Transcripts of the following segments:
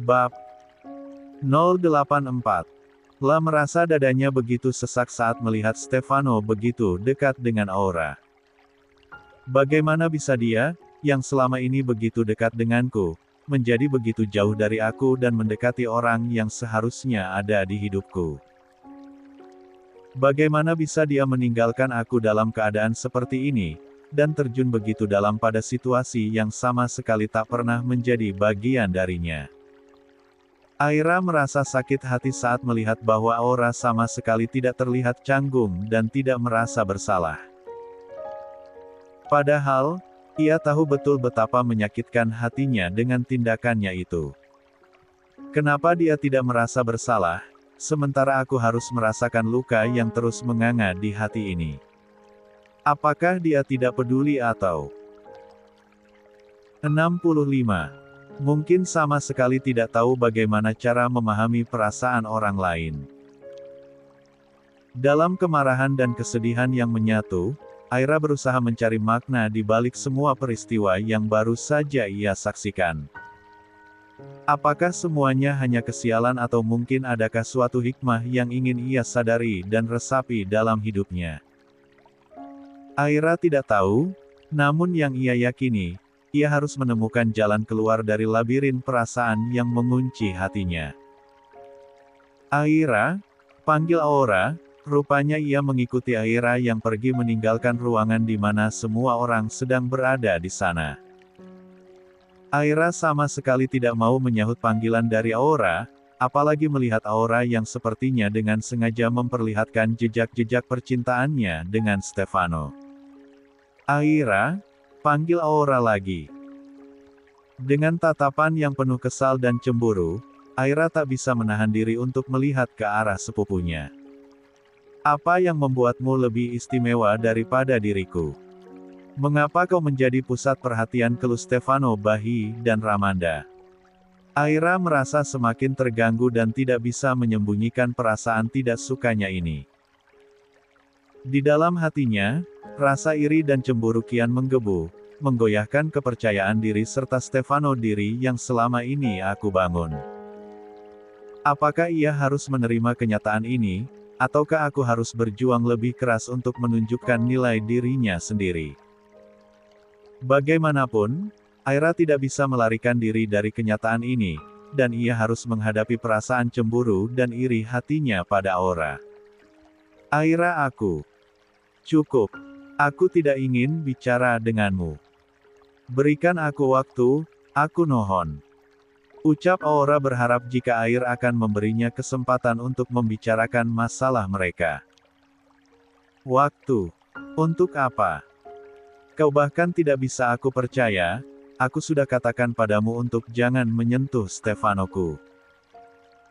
Bab 084. La merasa dadanya begitu sesak saat melihat Stefano begitu dekat dengan Aura. Bagaimana bisa dia, yang selama ini begitu dekat denganku, menjadi begitu jauh dari aku dan mendekati orang yang seharusnya ada di hidupku? Bagaimana bisa dia meninggalkan aku dalam keadaan seperti ini, dan terjun begitu dalam pada situasi yang sama sekali tak pernah menjadi bagian darinya? Aira merasa sakit hati saat melihat bahwa Aura sama sekali tidak terlihat canggung dan tidak merasa bersalah. Padahal, ia tahu betul betapa menyakitkan hatinya dengan tindakannya itu. Kenapa dia tidak merasa bersalah, sementara aku harus merasakan luka yang terus menganga di hati ini? Apakah dia tidak peduli atau 65. Mungkin sama sekali tidak tahu bagaimana cara memahami perasaan orang lain. Dalam kemarahan dan kesedihan yang menyatu, Aira berusaha mencari makna di balik semua peristiwa yang baru saja ia saksikan. Apakah semuanya hanya kesialan atau mungkin adakah suatu hikmah yang ingin ia sadari dan resapi dalam hidupnya? Aira tidak tahu, namun yang ia yakini, ia harus menemukan jalan keluar dari labirin perasaan yang mengunci hatinya. Aira, panggil Aura. Rupanya ia mengikuti Aira yang pergi meninggalkan ruangan di mana semua orang sedang berada di sana. Aira sama sekali tidak mau menyahut panggilan dari Aura, apalagi melihat Aura yang sepertinya dengan sengaja memperlihatkan jejak-jejak percintaannya dengan Stefano. Aira, panggil Aura lagi. Dengan tatapan yang penuh kesal dan cemburu, Aira tak bisa menahan diri untuk melihat ke arah sepupunya. Apa yang membuatmu lebih istimewa daripada diriku? Mengapa kau menjadi pusat perhatian keluh Stefano Bahi dan Ramanda? Aira merasa semakin terganggu dan tidak bisa menyembunyikan perasaan tidak sukanya ini. Di dalam hatinya, rasa iri dan cemburu kian menggebu, menggoyahkan kepercayaan diri serta Stefano diri yang selama ini aku bangun. Apakah ia harus menerima kenyataan ini, ataukah aku harus berjuang lebih keras untuk menunjukkan nilai dirinya sendiri? Bagaimanapun, Aira tidak bisa melarikan diri dari kenyataan ini, dan ia harus menghadapi perasaan cemburu dan iri hatinya pada Aura. Aira, aku cukup. Aku tidak ingin bicara denganmu. Berikan aku waktu, aku mohon. Ucap Aura berharap jika Air akan memberinya kesempatan untuk membicarakan masalah mereka. Waktu? Untuk apa? Kau bahkan tidak bisa aku percaya, aku sudah katakan padamu untuk jangan menyentuh Stefanoku.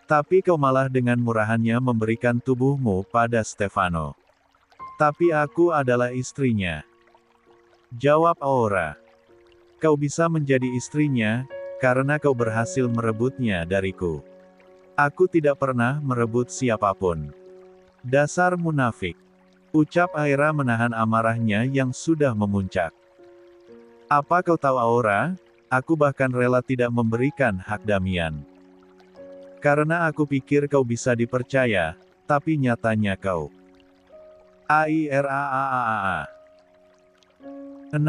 Tapi kau malah dengan murahannya memberikan tubuhmu pada Stefano. Tapi aku adalah istrinya. Jawab Aura. Kau bisa menjadi istrinya, karena kau berhasil merebutnya dariku. Aku tidak pernah merebut siapapun. Dasar munafik. Ucap Aira menahan amarahnya yang sudah memuncak. Apa kau tahu Aura? Aku bahkan rela tidak memberikan hak Damian. Karena aku pikir kau bisa dipercaya, tapi nyatanya kau AIRAAAA 66.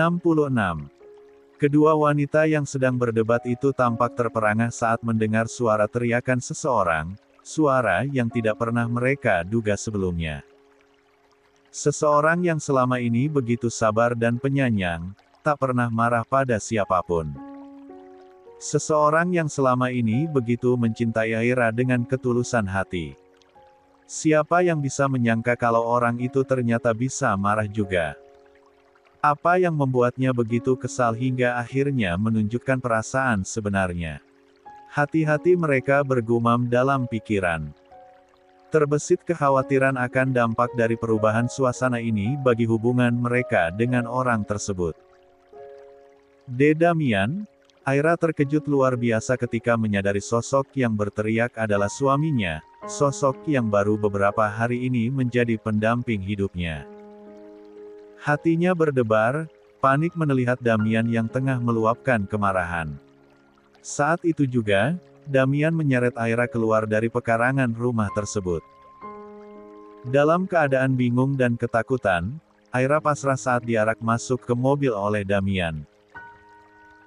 Kedua wanita yang sedang berdebat itu tampak terperangah saat mendengar suara teriakan seseorang, suara yang tidak pernah mereka duga sebelumnya. Seseorang yang selama ini begitu sabar dan penyayang, tak pernah marah pada siapapun. Seseorang yang selama ini begitu mencintai Aira dengan ketulusan hati. Siapa yang bisa menyangka kalau orang itu ternyata bisa marah juga? Apa yang membuatnya begitu kesal hingga akhirnya menunjukkan perasaan sebenarnya? Hati-hati mereka bergumam dalam pikiran. Terbesit kekhawatiran akan dampak dari perubahan suasana ini bagi hubungan mereka dengan orang tersebut. Damian, Aira terkejut luar biasa ketika menyadari sosok yang berteriak adalah suaminya. Sosok yang baru beberapa hari ini menjadi pendamping hidupnya. Hatinya berdebar, panik melihat Damian yang tengah meluapkan kemarahan. Saat itu juga, Damian menyeret Aira keluar dari pekarangan rumah tersebut. Dalam keadaan bingung dan ketakutan, Aira pasrah saat diarak masuk ke mobil oleh Damian.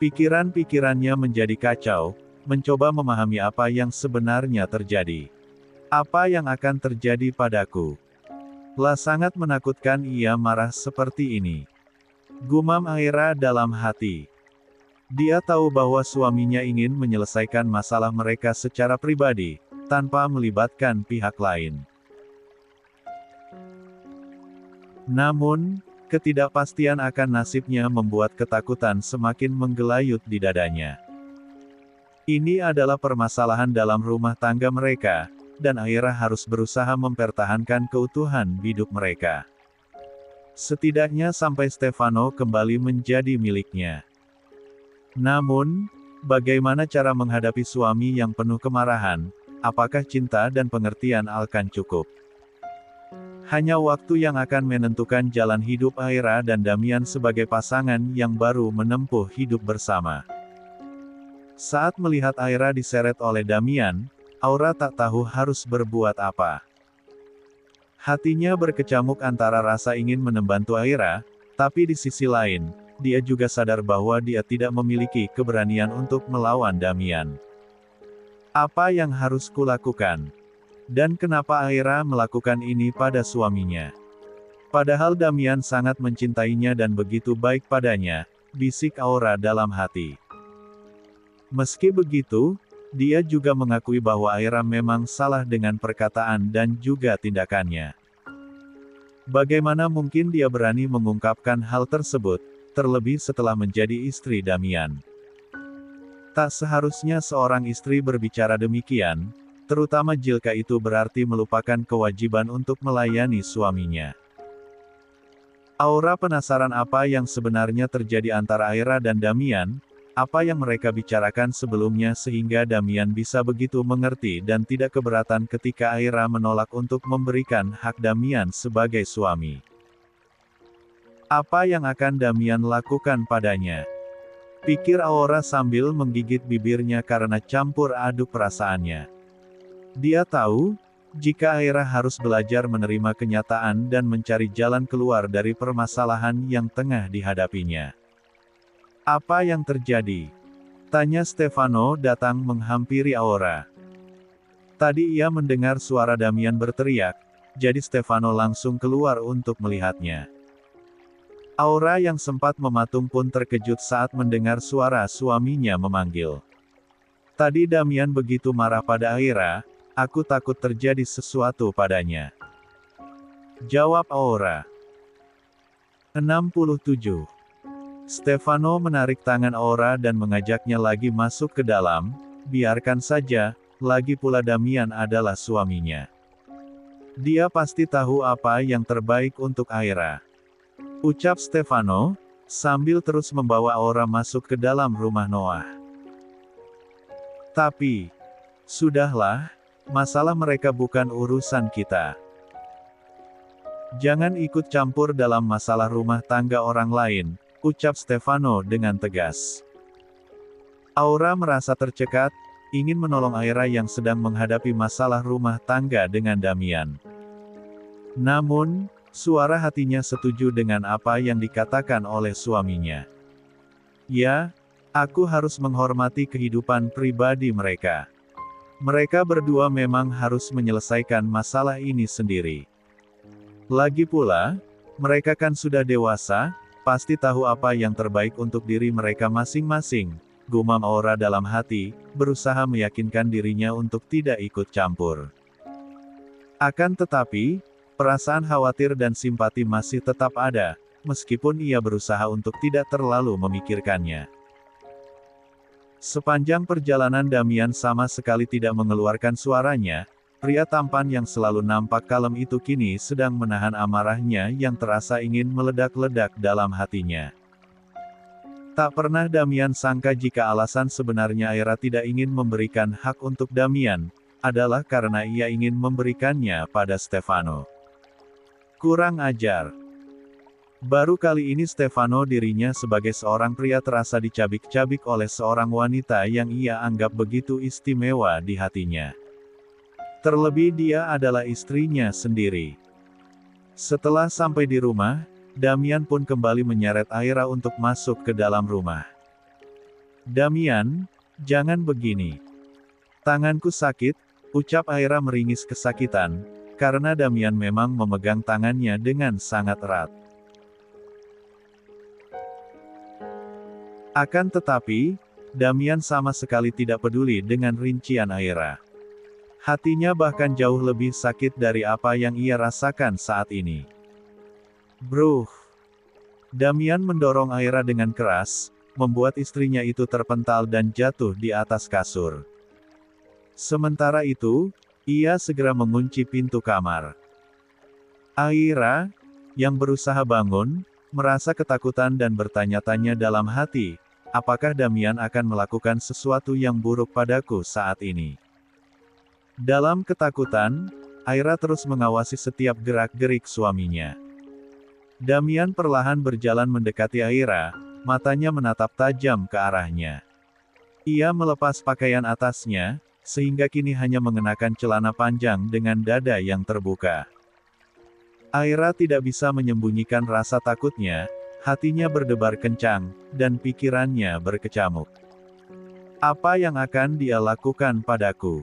Pikiran-pikirannya menjadi kacau, mencoba memahami apa yang sebenarnya terjadi. Apa yang akan terjadi padaku? Lah sangat menakutkan ia marah seperti ini. Gumam Aira dalam hati. Dia tahu bahwa suaminya ingin menyelesaikan masalah mereka secara pribadi, tanpa melibatkan pihak lain. Namun, ketidakpastian akan nasibnya membuat ketakutan semakin menggelayut di dadanya. Ini adalah permasalahan dalam rumah tangga mereka, dan Aira harus berusaha mempertahankan keutuhan hidup mereka. Setidaknya sampai Stefano kembali menjadi miliknya. Namun, bagaimana cara menghadapi suami yang penuh kemarahan? Apakah cinta dan pengertian akan cukup? Hanya waktu yang akan menentukan jalan hidup Aira dan Damian sebagai pasangan yang baru menempuh hidup bersama. Saat melihat Aira diseret oleh Damian, Aura tak tahu harus berbuat apa. Hatinya berkecamuk antara rasa ingin membantu Aira, tapi di sisi lain, dia juga sadar bahwa dia tidak memiliki keberanian untuk melawan Damian. Apa yang harus kulakukan? Dan kenapa Aira melakukan ini pada suaminya? Padahal Damian sangat mencintainya dan begitu baik padanya, bisik Aura dalam hati. Meski begitu, dia juga mengakui bahwa Aira memang salah dengan perkataan dan juga tindakannya. Bagaimana mungkin dia berani mengungkapkan hal tersebut, terlebih setelah menjadi istri Damian? Tak seharusnya seorang istri berbicara demikian, terutama jika itu berarti melupakan kewajiban untuk melayani suaminya. Aura penasaran apa yang sebenarnya terjadi antara Aira dan Damian, apa yang mereka bicarakan sebelumnya sehingga Damian bisa begitu mengerti dan tidak keberatan ketika Aira menolak untuk memberikan hak Damian sebagai suami. Apa yang akan Damian lakukan padanya? Pikir Aura sambil menggigit bibirnya karena campur aduk perasaannya. Dia tahu, jika Aira harus belajar menerima kenyataan dan mencari jalan keluar dari permasalahan yang tengah dihadapinya. Apa yang terjadi? Tanya Stefano datang menghampiri Aura. Tadi ia mendengar suara Damian berteriak, jadi Stefano langsung keluar untuk melihatnya. Aura yang sempat mematung pun terkejut saat mendengar suara suaminya memanggil. Tadi Damian begitu marah pada Aira, aku takut terjadi sesuatu padanya. Jawab Aura. 67. Stefano menarik tangan Aura dan mengajaknya lagi masuk ke dalam, biarkan saja, lagi pula Damian adalah suaminya. Dia pasti tahu apa yang terbaik untuk Aira. Ucap Stefano, sambil terus membawa Aura masuk ke dalam rumah Noah. Tapi, sudahlah, masalah mereka bukan urusan kita. Jangan ikut campur dalam masalah rumah tangga orang lain, ucap Stefano dengan tegas. Aura merasa tercekat, ingin menolong Aira yang sedang menghadapi masalah rumah tangga dengan Damian. Namun, suara hatinya setuju dengan apa yang dikatakan oleh suaminya. Ya, aku harus menghormati kehidupan pribadi mereka. Mereka berdua memang harus menyelesaikan masalah ini sendiri. Lagi pula, mereka kan sudah dewasa, pasti tahu apa yang terbaik untuk diri mereka masing-masing, gumam Aura dalam hati, berusaha meyakinkan dirinya untuk tidak ikut campur. Akan tetapi, perasaan khawatir dan simpati masih tetap ada, meskipun ia berusaha untuk tidak terlalu memikirkannya. Sepanjang perjalanan Damian sama sekali tidak mengeluarkan suaranya, pria tampan yang selalu nampak kalem itu kini sedang menahan amarahnya yang terasa ingin meledak-ledak dalam hatinya. Tak pernah Damian sangka jika alasan sebenarnya Aira tidak ingin memberikan hak untuk Damian, adalah karena ia ingin memberikannya pada Stefano. Kurang ajar. Baru kali ini Stefano dirinya sebagai seorang pria terasa dicabik-cabik oleh seorang wanita yang ia anggap begitu istimewa di hatinya. Terlebih dia adalah istrinya sendiri. Setelah sampai di rumah, Damian pun kembali menyeret Aira untuk masuk ke dalam rumah. "Damian, jangan begini. Tanganku sakit," ucap Aira meringis kesakitan, karena Damian memang memegang tangannya dengan sangat erat. Akan tetapi, Damian sama sekali tidak peduli dengan rincian Aira. Hatinya bahkan jauh lebih sakit dari apa yang ia rasakan saat ini. "Bruh!" Damian mendorong Aira dengan keras, membuat istrinya itu terpental dan jatuh di atas kasur. Sementara itu, ia segera mengunci pintu kamar. Aira, yang berusaha bangun, merasa ketakutan dan bertanya-tanya dalam hati, apakah Damian akan melakukan sesuatu yang buruk padaku saat ini? Dalam ketakutan, Aira terus mengawasi setiap gerak-gerik suaminya. Damian perlahan berjalan mendekati Aira, matanya menatap tajam ke arahnya. Ia melepas pakaian atasnya, sehingga kini hanya mengenakan celana panjang dengan dada yang terbuka. Aira tidak bisa menyembunyikan rasa takutnya, hatinya berdebar kencang, dan pikirannya berkecamuk. Apa yang akan dia lakukan padaku?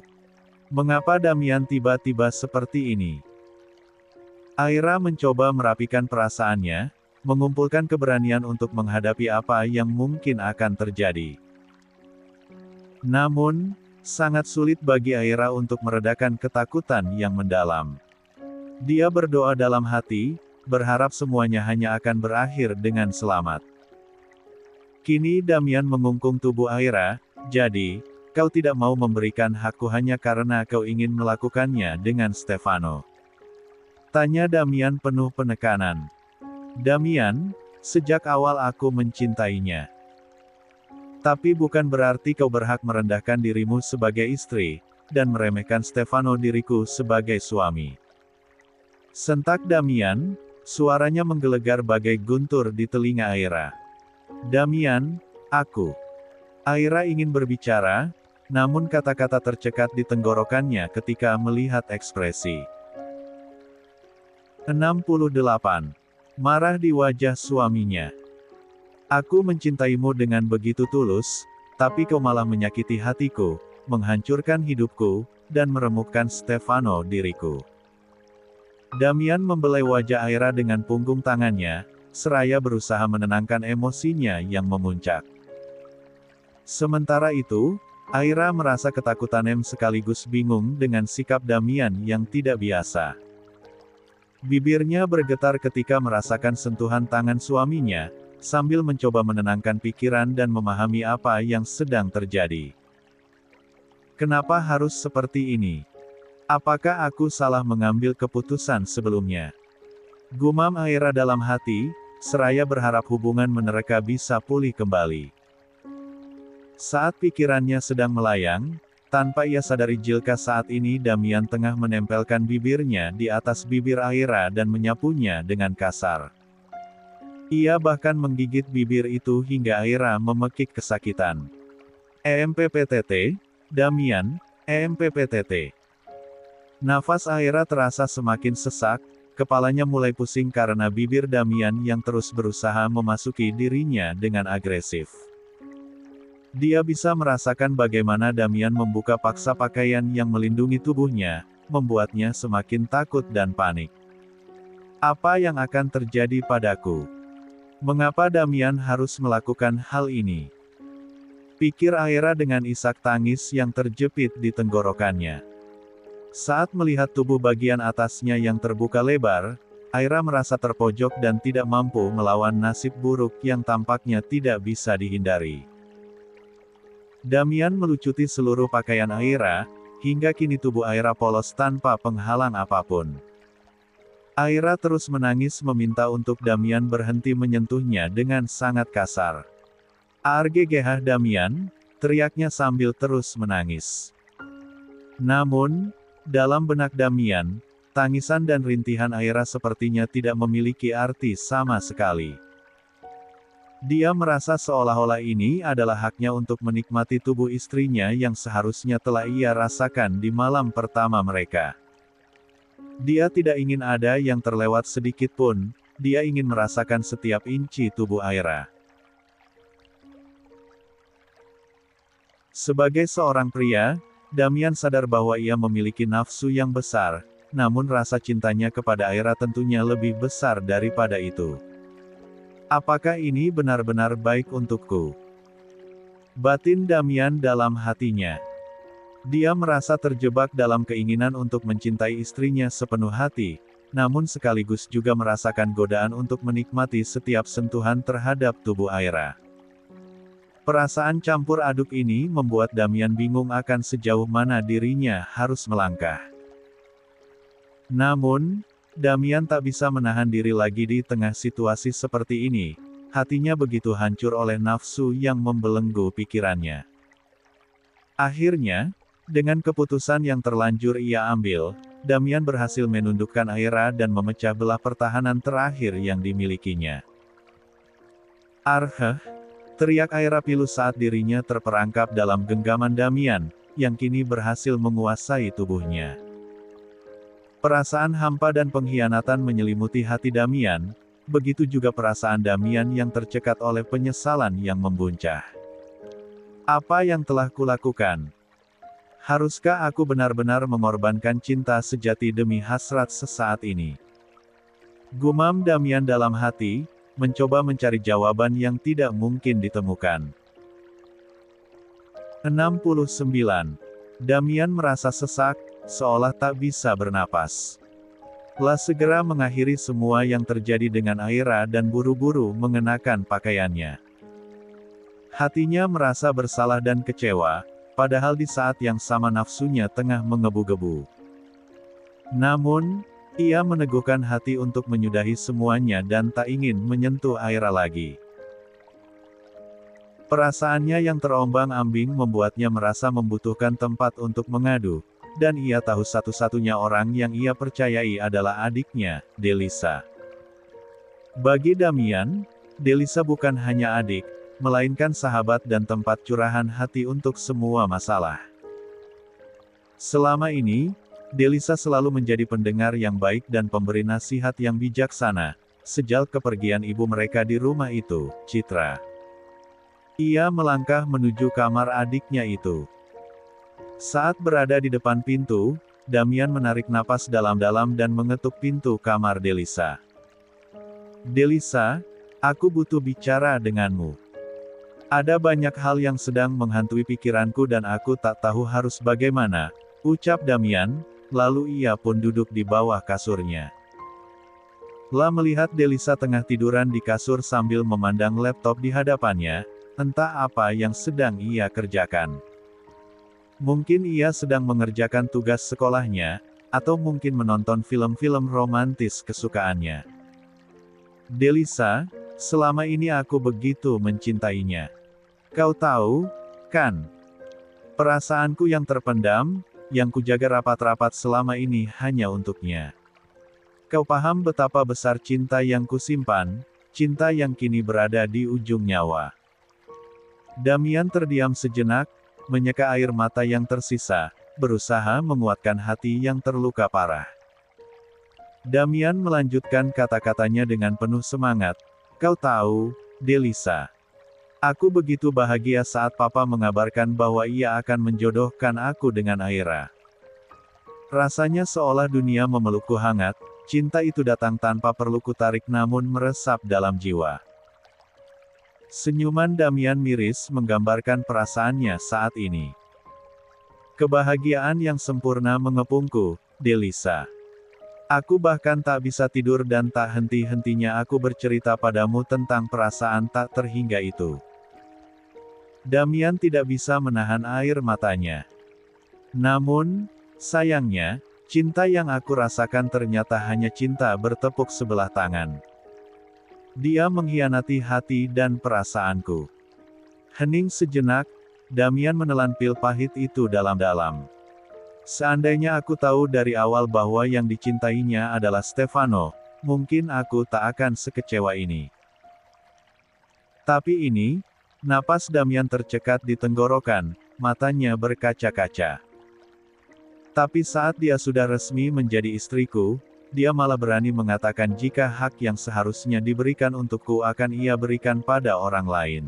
Mengapa Damian tiba-tiba seperti ini? Aira mencoba merapikan perasaannya, mengumpulkan keberanian untuk menghadapi apa yang mungkin akan terjadi. Namun, sangat sulit bagi Aira untuk meredakan ketakutan yang mendalam. Dia berdoa dalam hati, berharap semuanya hanya akan berakhir dengan selamat. Kini Damian mengungkung tubuh Aira, "Jadi, kau tidak mau memberikan hakku hanya karena kau ingin melakukannya dengan Stefano?" Tanya Damian penuh penekanan. "Damian, sejak awal aku mencintainya. Tapi bukan berarti kau berhak merendahkan dirimu sebagai istri, dan meremehkan Stefano diriku sebagai suami." Sentak Damian, suaranya menggelegar bagai guntur di telinga Aira. "Damian, aku..." Aira ingin berbicara, namun kata-kata tercekat di tenggorokannya ketika melihat ekspresi 68. Marah di wajah suaminya. "Aku mencintaimu dengan begitu tulus, tapi kau malah menyakiti hatiku, menghancurkan hidupku, dan meremukkan Stefano diriku." Damian membelai wajah Aira dengan punggung tangannya, seraya berusaha menenangkan emosinya yang memuncak. Sementara itu, Aira merasa ketakutan sekaligus bingung dengan sikap Damian yang tidak biasa. Bibirnya bergetar ketika merasakan sentuhan tangan suaminya, sambil mencoba menenangkan pikiran dan memahami apa yang sedang terjadi. "Kenapa harus seperti ini? Apakah aku salah mengambil keputusan sebelumnya?" Gumam Aira dalam hati, seraya berharap hubungan mereka bisa pulih kembali. Saat pikirannya sedang melayang, tanpa ia sadari jika saat ini Damian tengah menempelkan bibirnya di atas bibir Aira dan menyapunya dengan kasar. Ia bahkan menggigit bibir itu hingga Aira memekik kesakitan. "EMPPTT, Damian, EMPPTT." Nafas Aira terasa semakin sesak, kepalanya mulai pusing karena bibir Damian yang terus berusaha memasuki dirinya dengan agresif. Dia bisa merasakan bagaimana Damian membuka paksa pakaian yang melindungi tubuhnya, membuatnya semakin takut dan panik. "Apa yang akan terjadi padaku? Mengapa Damian harus melakukan hal ini?" pikir Aira dengan isak tangis yang terjepit di tenggorokannya. Saat melihat tubuh bagian atasnya yang terbuka lebar, Aira merasa terpojok dan tidak mampu melawan nasib buruk yang tampaknya tidak bisa dihindari. Damian melucuti seluruh pakaian Aira, hingga kini tubuh Aira polos tanpa penghalang apapun. Aira terus menangis meminta untuk Damian berhenti menyentuhnya dengan sangat kasar. "Arggh Damian," teriaknya sambil terus menangis. Namun, dalam benak Damian, Tangisan dan rintihan Aira sepertinya tidak memiliki arti sama sekali. Dia merasa seolah-olah ini adalah haknya untuk menikmati tubuh istrinya yang seharusnya telah ia rasakan di malam pertama mereka. Dia tidak ingin ada yang terlewat sedikit pun, dia ingin merasakan setiap inci tubuh Aira. Sebagai seorang pria, Damian sadar bahwa ia memiliki nafsu yang besar, namun rasa cintanya kepada Aira tentunya lebih besar daripada itu. Apakah ini benar-benar baik untukku? Batin Damian dalam hatinya. Dia merasa terjebak dalam keinginan untuk mencintai istrinya sepenuh hati, namun sekaligus juga merasakan godaan untuk menikmati setiap sentuhan terhadap tubuh Aira. Perasaan campur aduk ini membuat Damian bingung akan sejauh mana dirinya harus melangkah. Namun, Damian tak bisa menahan diri lagi di tengah situasi seperti ini. Hatinya begitu hancur oleh nafsu yang membelenggu pikirannya. Akhirnya, dengan keputusan yang terlanjur ia ambil, Damian berhasil menundukkan Aira dan memecah belah pertahanan terakhir yang dimilikinya. Arheh! Teriak Aira pilu saat dirinya terperangkap dalam genggaman Damian, yang kini berhasil menguasai tubuhnya. Perasaan hampa dan pengkhianatan menyelimuti hati Damian, begitu juga perasaan Damian yang tercekat oleh penyesalan yang membuncah. Apa yang telah kulakukan? Haruskah aku benar-benar mengorbankan cinta sejati demi hasrat sesaat ini? Gumam Damian dalam hati, mencoba mencari jawaban yang tidak mungkin ditemukan. 69. Damian merasa sesak, seolah tak bisa bernapas. Lah segera mengakhiri semua yang terjadi dengan Aira dan buru-buru mengenakan pakaiannya. Hatinya merasa bersalah dan kecewa, padahal di saat yang sama nafsunya tengah mengebu-gebu. Namun, ia meneguhkan hati untuk menyudahi semuanya dan tak ingin menyentuh Aira lagi. Perasaannya yang terombang-ambing membuatnya merasa membutuhkan tempat untuk mengadu, dan ia tahu satu-satunya orang yang ia percayai adalah adiknya, Delisa. Bagi Damian, Delisa bukan hanya adik, melainkan sahabat dan tempat curahan hati untuk semua masalah. Selama ini, Delisa selalu menjadi pendengar yang baik dan pemberi nasihat yang bijaksana, sejak kepergian ibu mereka di rumah itu, Citra. Ia melangkah menuju kamar adiknya itu. Saat berada di depan pintu, Damian menarik napas dalam-dalam dan mengetuk pintu kamar Delisa. Delisa, aku butuh bicara denganmu. Ada banyak hal yang sedang menghantui pikiranku dan aku tak tahu harus bagaimana, ucap Damian, lalu ia pun duduk di bawah kasurnya. Lah melihat Delisa tengah tiduran di kasur sambil memandang laptop di hadapannya, entah apa yang sedang ia kerjakan. Mungkin ia sedang mengerjakan tugas sekolahnya, atau mungkin menonton film-film romantis kesukaannya. Delisa, selama ini aku begitu mencintainya. Kau tahu, kan? Perasaanku yang terpendam, yang kujaga rapat-rapat selama ini hanya untuknya. Kau paham betapa besar cinta yang kusimpan, cinta yang kini berada di ujung nyawa. Damian terdiam sejenak, menyeka air mata yang tersisa, berusaha menguatkan hati yang terluka parah. Damian melanjutkan kata-katanya dengan penuh semangat. Kau tahu, Delisa. Aku begitu bahagia saat Papa mengabarkan bahwa ia akan menjodohkan aku dengan Aira. Rasanya seolah dunia memelukku hangat, cinta itu datang tanpa perlu kutarik namun meresap dalam jiwa. Senyuman Damian miris menggambarkan perasaannya saat ini. Kebahagiaan yang sempurna mengepungku, Delisa. Aku bahkan tak bisa tidur dan tak henti-hentinya aku bercerita padamu tentang perasaan tak terhingga itu. Damian tidak bisa menahan air matanya. Namun, sayangnya, cinta yang aku rasakan ternyata hanya cinta bertepuk sebelah tangan. Dia mengkhianati hati dan perasaanku. Hening sejenak, Damian menelan pil pahit itu dalam-dalam. Seandainya aku tahu dari awal bahwa yang dicintainya adalah Stefano, mungkin aku tak akan sekecewa ini. Tapi ini, napas Damian tercekat di tenggorokan, matanya berkaca-kaca. Tapi saat dia sudah resmi menjadi istriku, dia malah berani mengatakan jika hak yang seharusnya diberikan untukku akan ia berikan pada orang lain.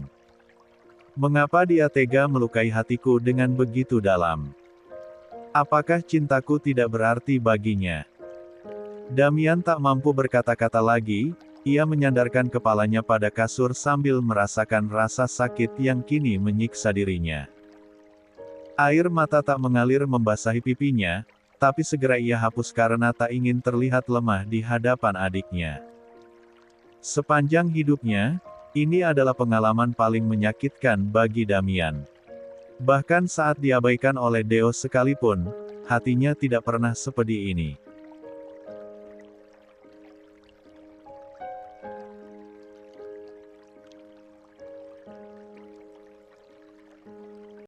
Mengapa dia tega melukai hatiku dengan begitu dalam? Apakah cintaku tidak berarti baginya? Damian tak mampu berkata-kata lagi, ia menyandarkan kepalanya pada kasur sambil merasakan rasa sakit yang kini menyiksa dirinya. Air mata tak mengalir membasahi pipinya, tapi segera ia hapus karena tak ingin terlihat lemah di hadapan adiknya. Sepanjang hidupnya, ini adalah pengalaman paling menyakitkan bagi Damian. Bahkan saat diabaikan oleh Deo sekalipun, hatinya tidak pernah sepedih ini.